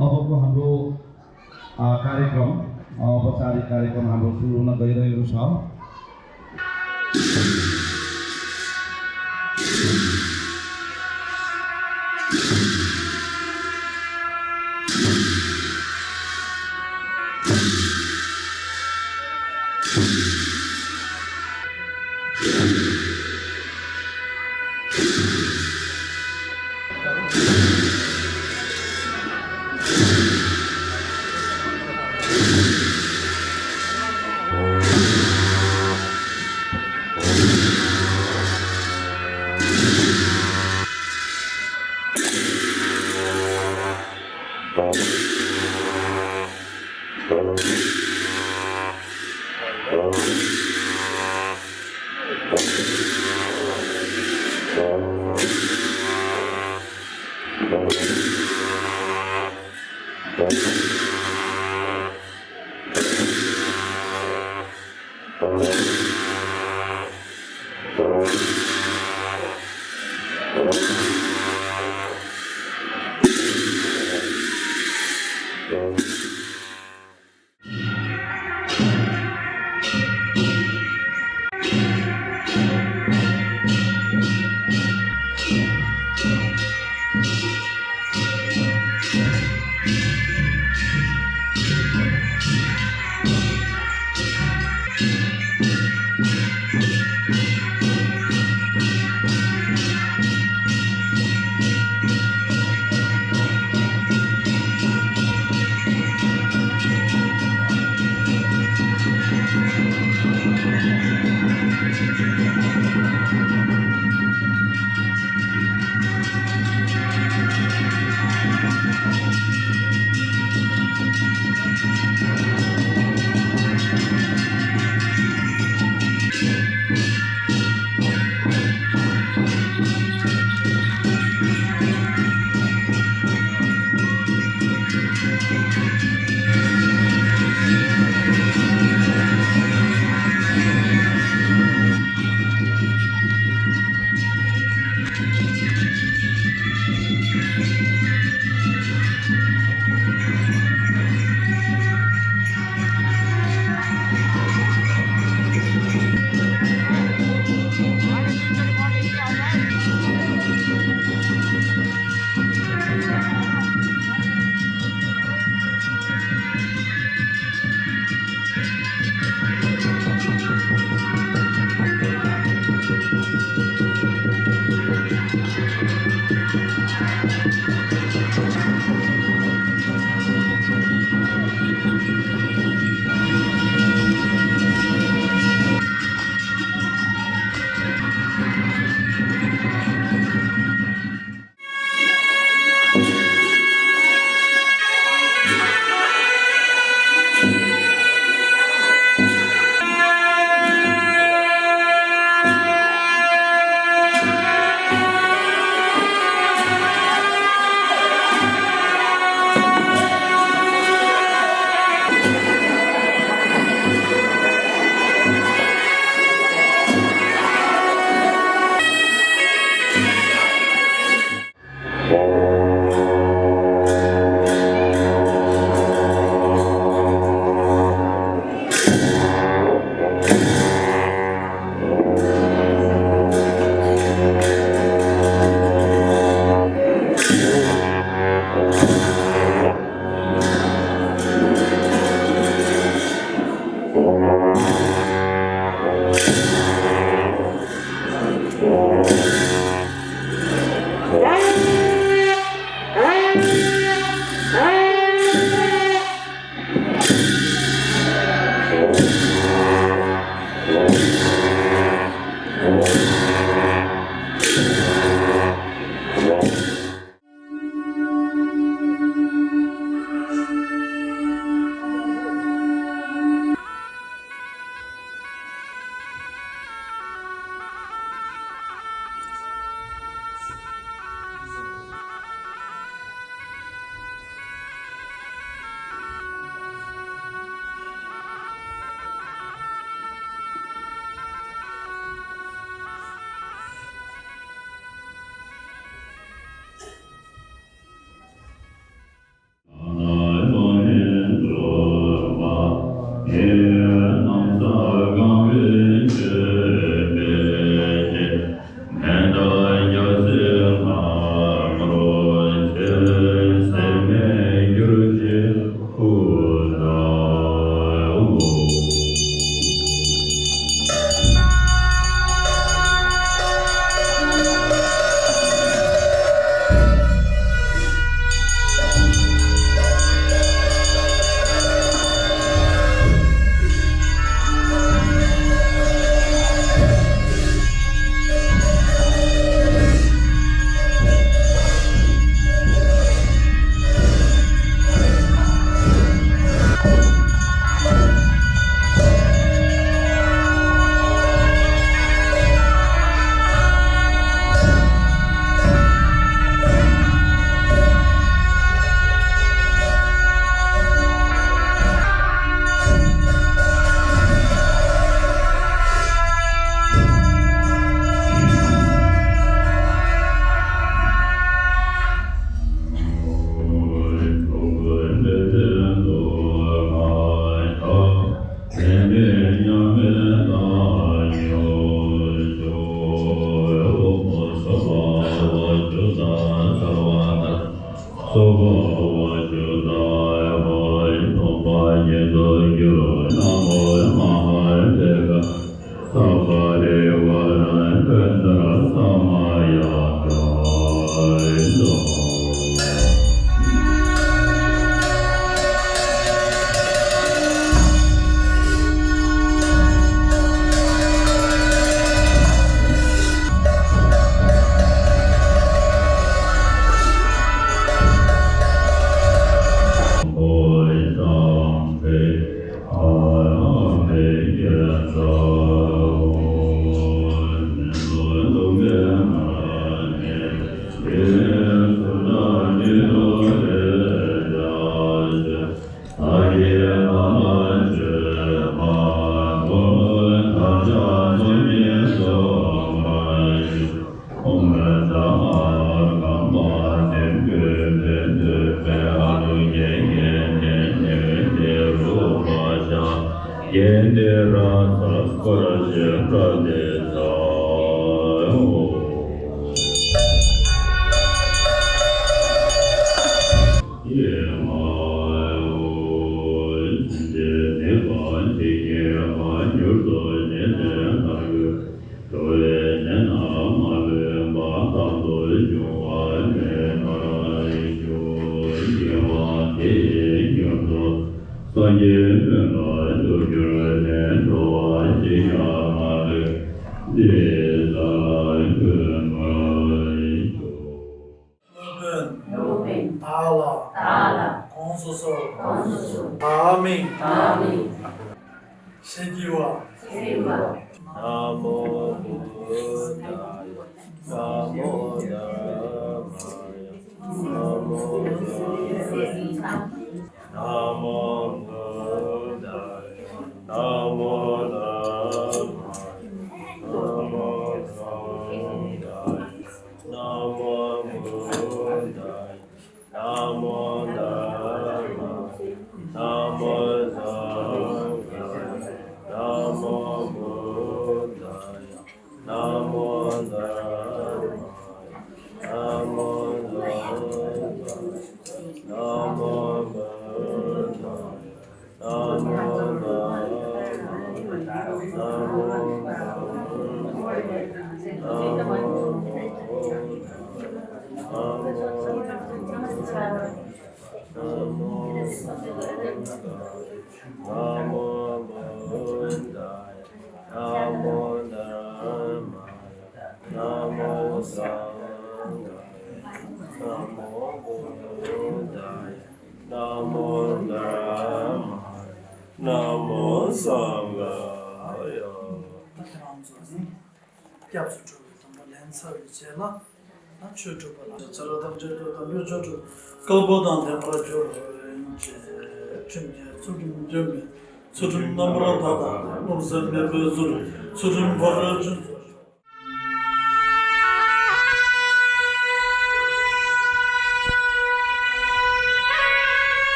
अबको हाम्रो कार्यक्रम औपचारिक कार्यक्रम हाम्रो सुरु हुन गइरहेको छ।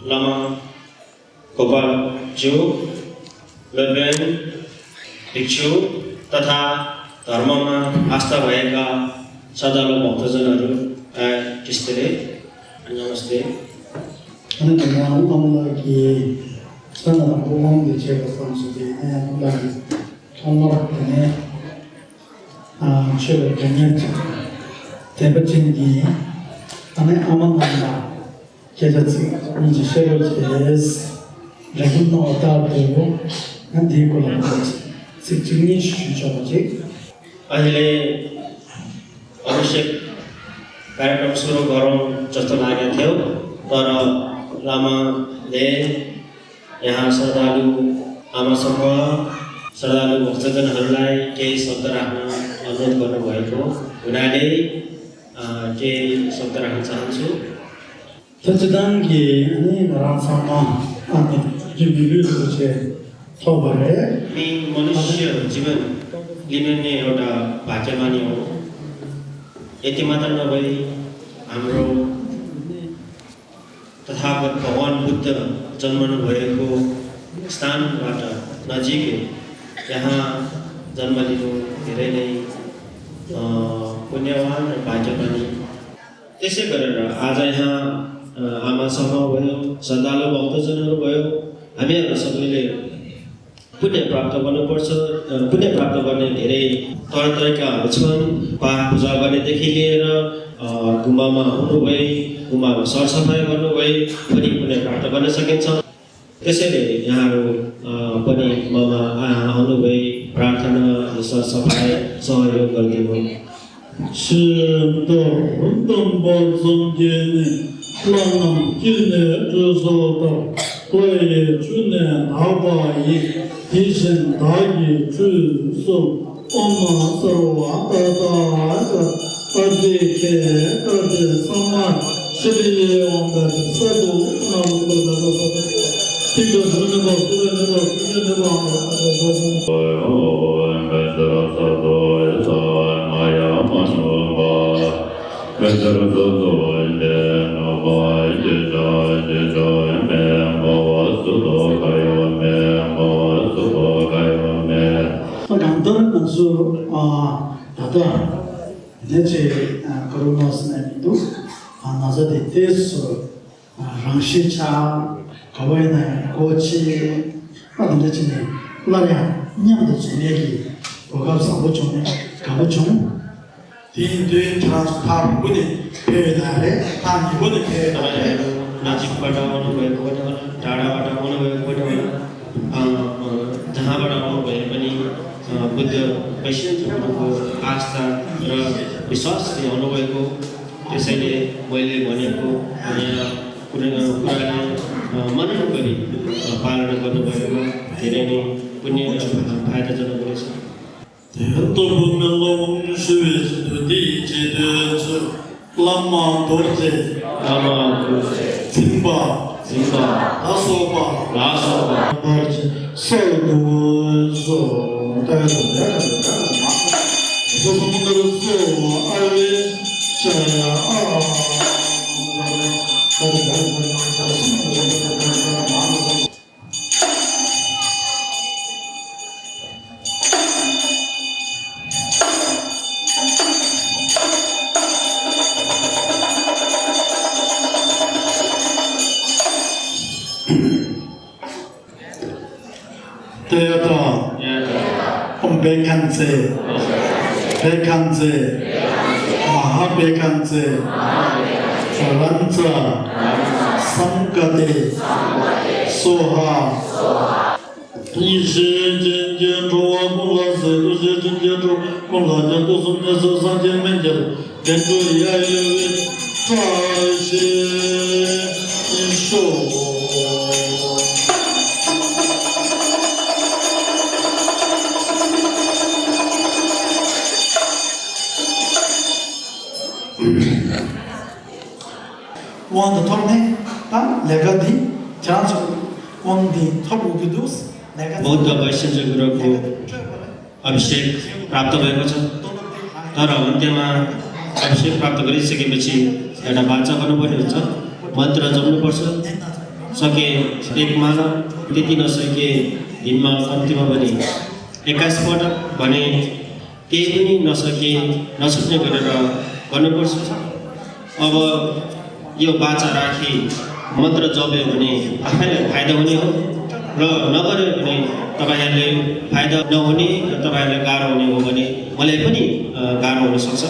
Lama Gopal Ju, Leben, भिक्षु तथा धर्ममा आस्था भएका श्रद्धालु भक्तजनहरू त्यस्तै नमस्ते अहिले आवश्यक कार्यक्रम सुरु गरौँ जस्तो लागेको थियो तर लामाले यहाँ श्रद्धालु आमासँग श्रद्धालु भक्तजनहरूलाई केही शब्द राख्न अनुरोध गर्नुभएको हुनाले केही शब्द राख्न चाहन्छु मनुष्य जीवन लिने एउटा भाग्यमानी हो यति मात्र नभई हाम्रो तथागत भगवान बुद्ध जन्मनु भएको स्थानबाट नजिकै यहाँ जन्म लिनु धेरै नै पुण्यवान र भाग्यमानी त्यसै गरेर आज यहाँ आमासँग भयो श्रद्धालु भक्तजनहरू भयो हामीहरू सबैले पुण्य प्राप्त गर्नुपर्छ पुण्य प्राप्त गर्ने धेरै तरिकाहरू छन् पाठ पूजा गर्नेदेखि लिएर गुम्बामा आउनुभए गुम्बामा सरसफाइ गर्नुभए पनि पुण्य प्राप्त गर्न सकिन्छ त्यसैले यहाँहरू पनि ममा आउनुभए प्रार्थना सरसफाइ सहयोग गरिदिनु 12王的色度，那我们的这个是那个苏联那个那个两段呢是打的，而且corona是那度那这里这是让西茶，各位呢过去那的这里那俩娘的主业我告诉我中呢，搞不中。第对他不的给他的，他你不的给他的。नजिकबाट आउनुभएको पनि होला टाढाबाट आउनुभएको पनि होला जहाँबाट आउनुभए पनि बुद्ध वैष्णव गुरुको आस्था र विश्वासले आउनुभएको त्यसैले मैले भनेको यहाँ कुराले मनन गरी पालना गर्नुभएको धेरै नै पुण्य फाइदाजनक हुनेछ Zimba, Lasoba, Sodu, So, Bekanze, Mahabekanze, Saranza, Sankade, Soha, 一时真见主啊，公老师，不是真见主，公老家都是那时上天门家，跟着也有抓些手。One the torne, legadi, chance on the top of the dos, बौद्ध वैष्णव गुरुको अभिषेक प्राप्त भएको छ तर अन्त्यमा अभिषेक प्राप्त गरिसकेपछि एउटा वाचा गर्नुपर्ने हुन्छ मन्त्र जप्नुपर्छ सके एक माला त्यति नसके दिनमा कम्तीमा पनि 21 पटक भने केही पनि नसके नसक्ने गरेर गर्नुपर्छ अब यो वाचा राखी मन्त्र जप्यो भने आफैलाई फाइदा हुने हो र नगर्यो भने तपाईहरुले फाइदा नहुने र तपाईहरुले गाह्रो हुने हो भने मलाई पनि गाह्रो हुन सक्छ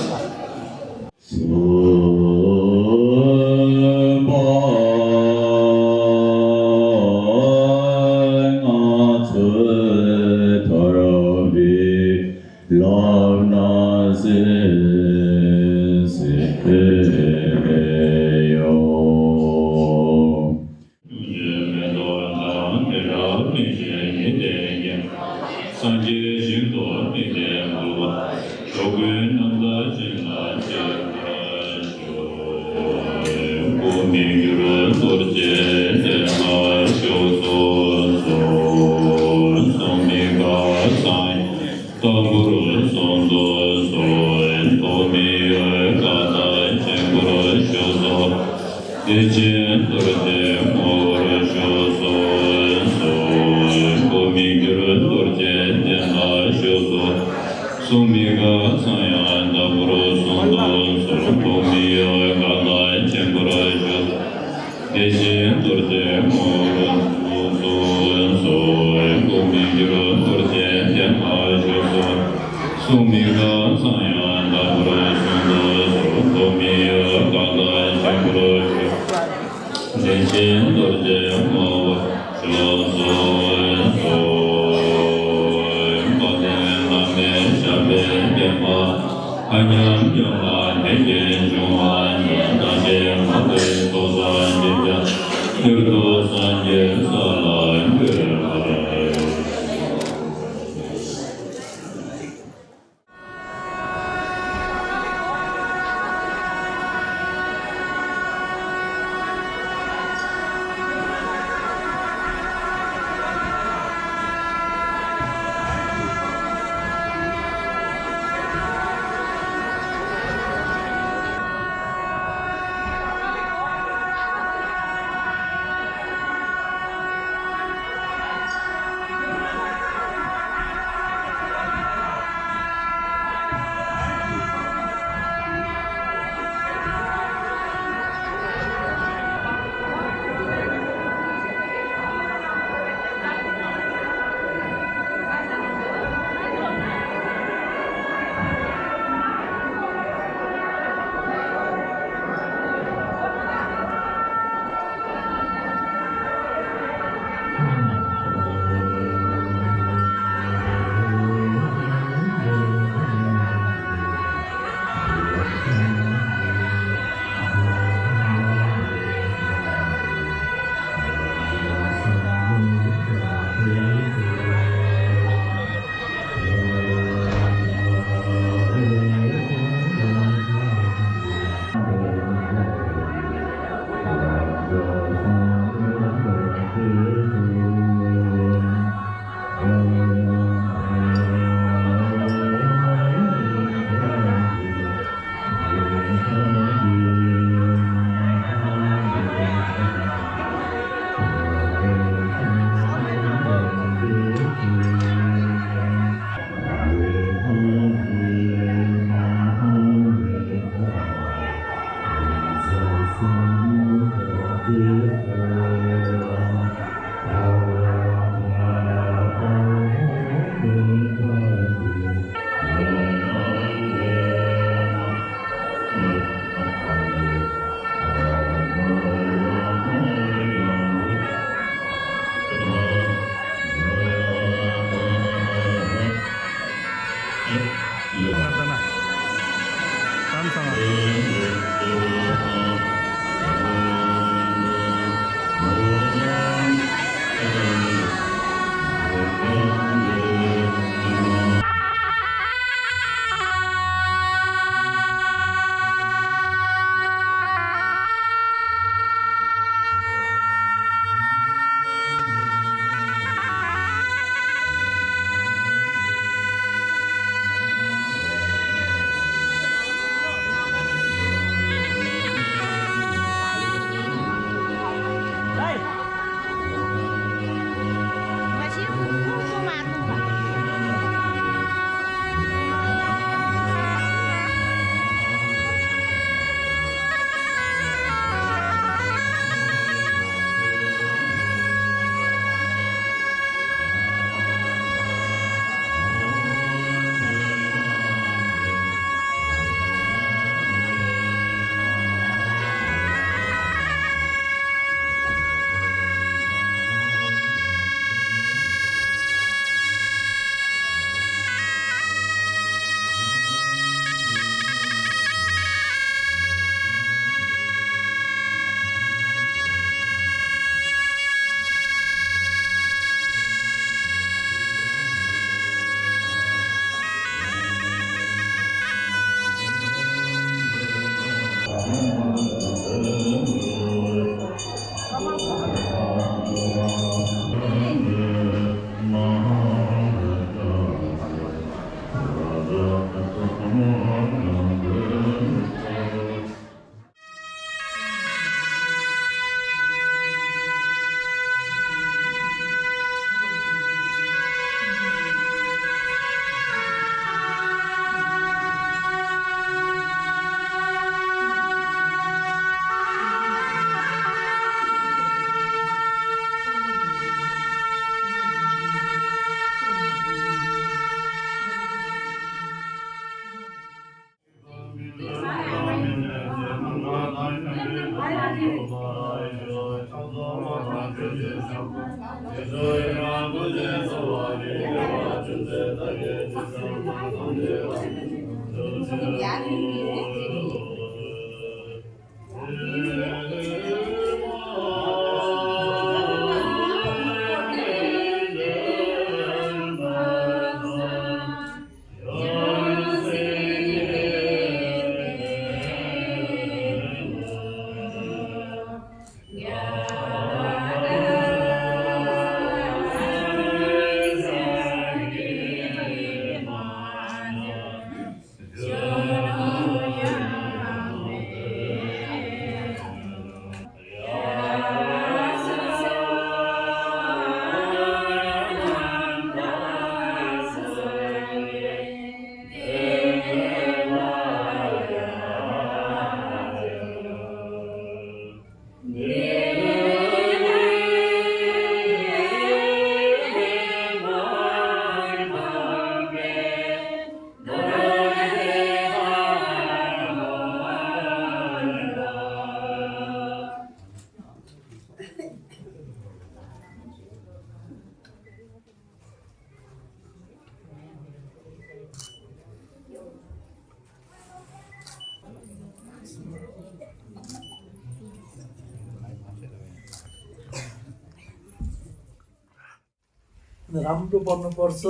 राम्रो पढ्नुपर्छ,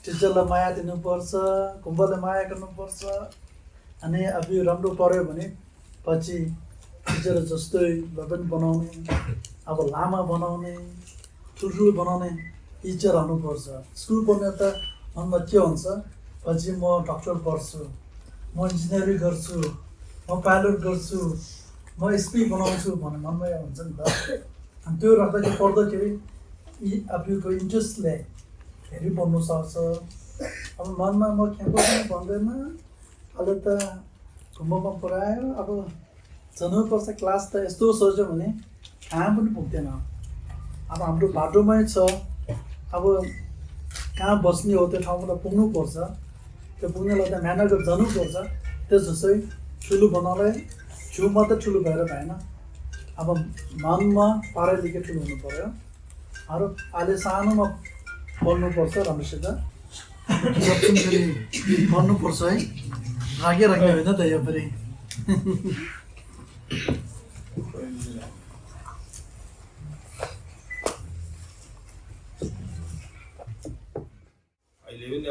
टिचरलाई माया दिनुपर्छ, कुम्बाले माया गर्नुपर्छ। अनि अब यो राम्रो पढ्यो भने पछि टिचर जस्तै पनि बनाउने, अब लामा बनाउने, ठुल्ठुलो बनाउने टिचर हुनुपर्छ। स्कुल पढ्ने त मनमा के हुन्छ, पछि म डक्टर पढ्छु, म इन्जिनियरिङ गर्छु, म पाइलट गर्छु, म एसपी बनाउँछु भन्ने मनमा हुन्छ नि त। अनि त्यो राख्दाखेरि पढ्दाखेरि आफूको इन्ट्रेस्टले धेरै पढ्नु सक्छ। अब मनमा म क्याम्पसमा भन्दैन, अहिले त घुम्बमा पढायो, अब जानुपर्छ क्लास त यस्तो सोच्यो भने कहाँ पनि पुग्दैन। अब हाम्रो बाटोमै छ, अब कहाँ बस्ने हो त्यो ठाउँमा त पुग्नुपर्छ, त्यो पुग्नलाई त मेहनत गरेर जानुपर्छ। त्यस जस्तै ठुलो बनाउनलाई जिउ मात्रै ठुलो भएर भएन, अब मनमा पढाइ लेखे ठुलो हुनु पऱ्यो। अरू अहिले सानोमा पढ्नुपर्छ, राम्रोसित पढ्नुपर्छ है, रागे होइन त यो फेरि। अहिले पनि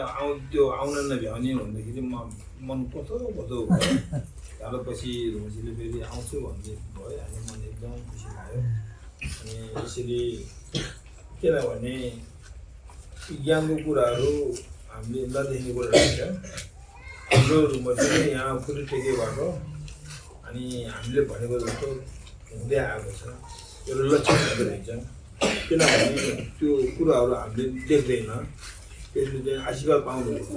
त्यो आउन नभ्याउने भन्दाखेरि मन कस्तो भयो। पछि रुमसीले फेरि आउँछु भन्ने भयो, हामी मन एकदम खुसी लाग्यो। अनि यसरी किनभने ज्ञानको कुराहरू हामीले नदेख्ने कुराहरू छ। हाम्रो रुमसी यहाँ फुली टेकेबाट अनि हामीले भनेको जस्तो हुँदै आएको छ, एउटा लक्षण हुँदो रहेछ। किनभने त्यो कुराहरू हामीले देख्दैन, त्यसले चाहिँ आशीर्वाद पाउनु रहेछ।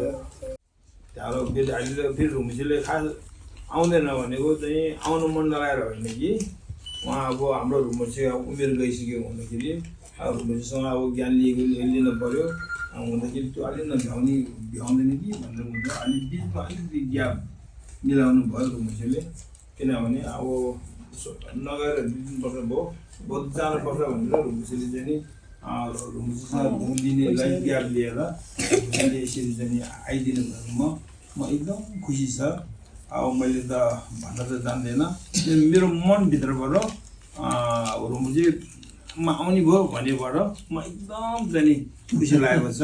त्यहाँबाट फेरि अहिले फेरि रुमसीले खास आउँदैन भनेको चाहिँ आउनु मन लगाएर होइन कि उहाँ अब हाम्रो रुमसी अब उमेर गइसक्यो हुँदाखेरि अब रुमसीसँग अब ज्ञान लिनु पऱ्यो हुँदाखेरि त्यो अलिक भ्याउँदैन कि भनेर हुन्छ। अलिक बिचमा अलिकति ग्याप मिलाउनु भयो रुमसीले, किनभने अब नगएर 2-3 वर्ष भयो, बहुत जानुपर्छ भनेर रुमसीले चाहिँ नि रुमसीसँग घुमिदिनेलाई ग्याप लिएर रुमसीले यसरी चाहिँ नि आइदिनु भएको म एकदम खुसी छ। अब मैले त भन्न त जान्दैन, मेरो मनभित्रबाट रुमसीमा आउने भयो भनेबाट म एकदम चाहिँ खुसी लागेको छ।